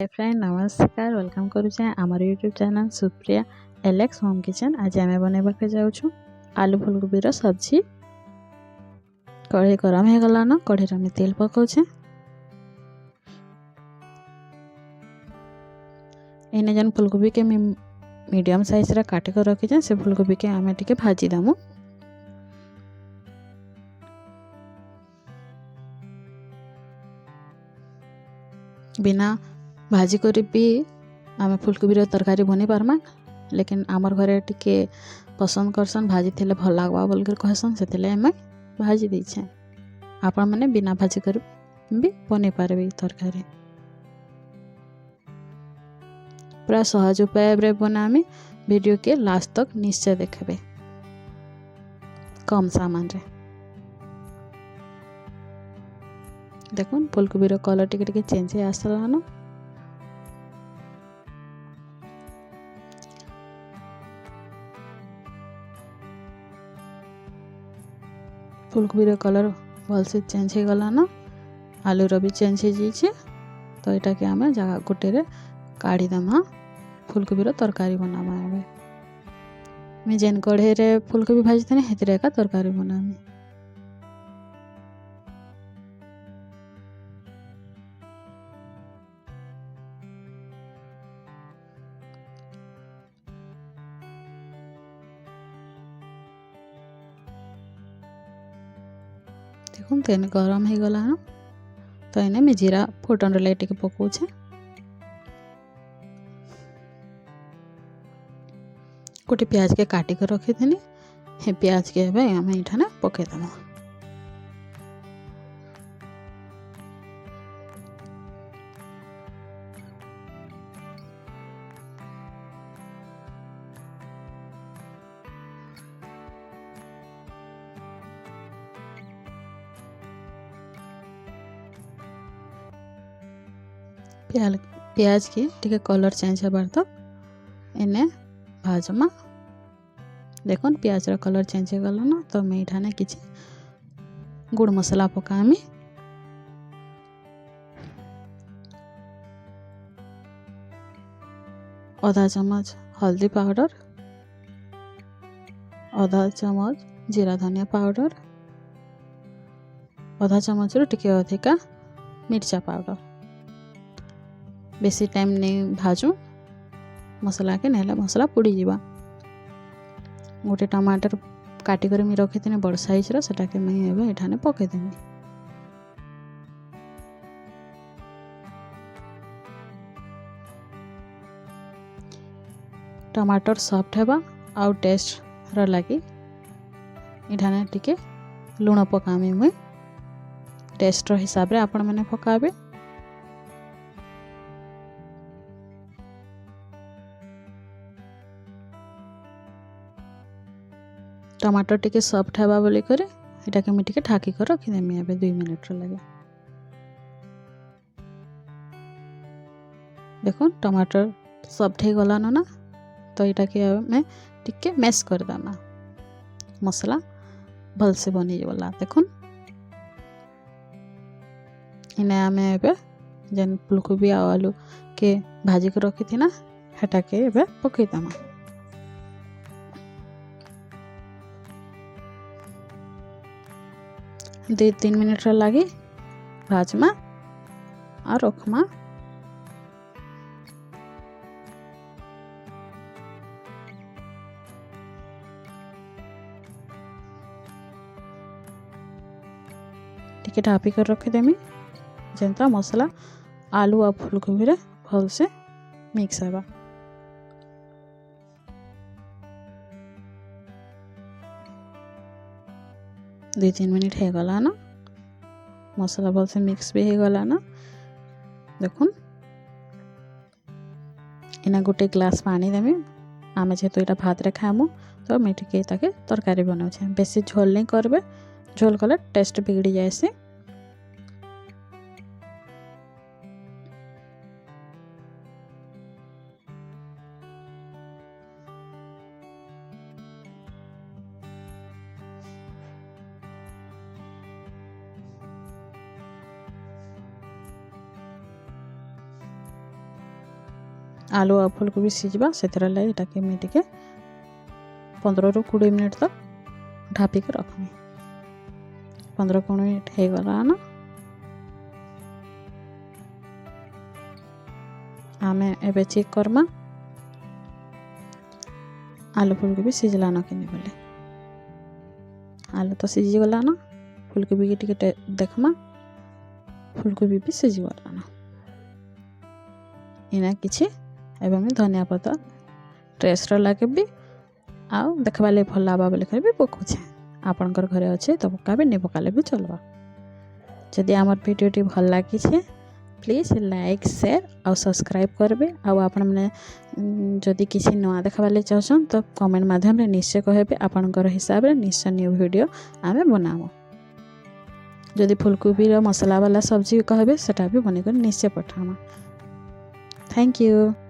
Hi friend नमस्कार welcome करुचे आमर YouTube channel Supriya Alex home kitchen. आज आम बनवाक जाऊँ आलू फुलकोबी सब्जी। कढ़ई गरम हो गला न कढ़ई में तेल पकाउछे। एने जन फुलकोबी के मीडियम साइज रा काट कर रखी से फुलकोबी के आम टिके भाजी दमु। बिना भाजी करी भी आम फुलकोबी तरकारी बनी पार्मा, लेकिन आमर घरे टिके पसंद करसन भाजी थे भल लगवा बोलकर कहसन से आम भाजी देछे। आपण मैंने बिना भाजी कर भी बनी पारे तरकारी। पूरा सहज उपाय रे बनामी। वीडियो के लास्ट तक निश्चय देखबे कम सामान रे। देखुन फुलकोबी कलर टिके चेंज हो आसला न। फुलकोबी कलर भल से चेंज हो गला न। आलूर भी चेंज हो जाइए। तो यहाँ के आम जगह गोटे काढ़ी दमा फुलकोबी तरकारी बनावा। मैं जेन कढ़ई रे फुलकोबी भाजी थे हेतिरे का तरकारी बनामी। देखुन तेल गरम हो गला न। तो इन्हें मैं जीरा फुटन रे टिके पकाउछे। गोटे प्याज के काटी कर रखी थी। हे प्याज के आम ये पकईदमा। प्याज की टिके कलर चेंज होबार तक इन्हें भाजमा। देखुन प्याज रा कलर चेंज हो गला न। तो मैं ये किसी गुड़ मसला पकामी। आधा चम्मच हल्दी पाउडर, आधा चम्मच जीरा धनिया पाउडर, आधा चम्मच रू टिके अधिका मिर्चा पाउडर। बेसी टाइम नहीं भाजू मसला के नहले मसला पुड़ी जीवा। गोटे टमाटर काटी कर मैं रखी थी बड़ साइज रा के मैं ये पकईदेमी। टमाटर सॉफ्ट हेबा आउ टेस्ट रा लगी इठाने टिके लुण पकामी। मुई टेस्ट रो हिसाब रे आपण मैंने पकाबे। टमाटर टिके सॉफ्ट हेबा बोली करे इटा के मैं ढाकी कर रखीदेमी ए 2 मिनट लगे। देखो टमाटर सॉफ्ट हो गला ना। तो यहाँ के मैं टिके मैश कर देमा। मसला भल से बनी गला। देखुन इन्हें आम जेन फुलकोबी आलू के भाजी कर रखी थी ना हेटा के पकईदेमा। 2-3 मिनट लगी भाजमा और रखमा। टिके ढापी कर रखीदेमी जेनता मसला आलू और फुलकोबी रे भल से मिक्स हेबा। दो 3 मिनट हो गला ना। मसला भल से मिक्स भी हो गला ना। देखुन इना गोटे ग्लास पानी देमी। आम जेहेतु यहाँ भात रे खामु तो मैं टिके तरकारी बनाऊे। बेसी झोल नहीं करबे, झोल कले टेस्ट बिगड़ी जाएसी। आलू और फूलकोबी सिझा से मुझे 15 ରୁ 20 मिनट तक ढापिक रखमी। 15-20 मिनट हो गला ना आमे एबे चेक करमा आलू फूलकोबी सिझला न कि बोले। आलू तो सिझी गला ना फूलकोबी के टिके देखमा फूलकोबी भी सिझी गला ना इना किछि एबे मैं धनिया पत्ता टेस्ट लगे भी आउ देखबा ले भल लाबा बोले कर भी पकुछे आपनकर घरे अच्छे तो पकाबे नहीं पकाले भी चलबा। जदि आमर वीडियो भल लगी प्लीज लाइक शेयर और सब्सक्राइब करबे आउ आपण माने जदि किसी नवा देखबाले चाहछन तो कमेंट माध्यम रे निश्चय कहबे आपनकर हिसाब रे निश्चय न्यू वीडियो आमे बनाबो। जदि फूलकोबी रो मसाला वाला सब्जी कहबे सेटा भी बने कर निश्चय पठामा। Thank you.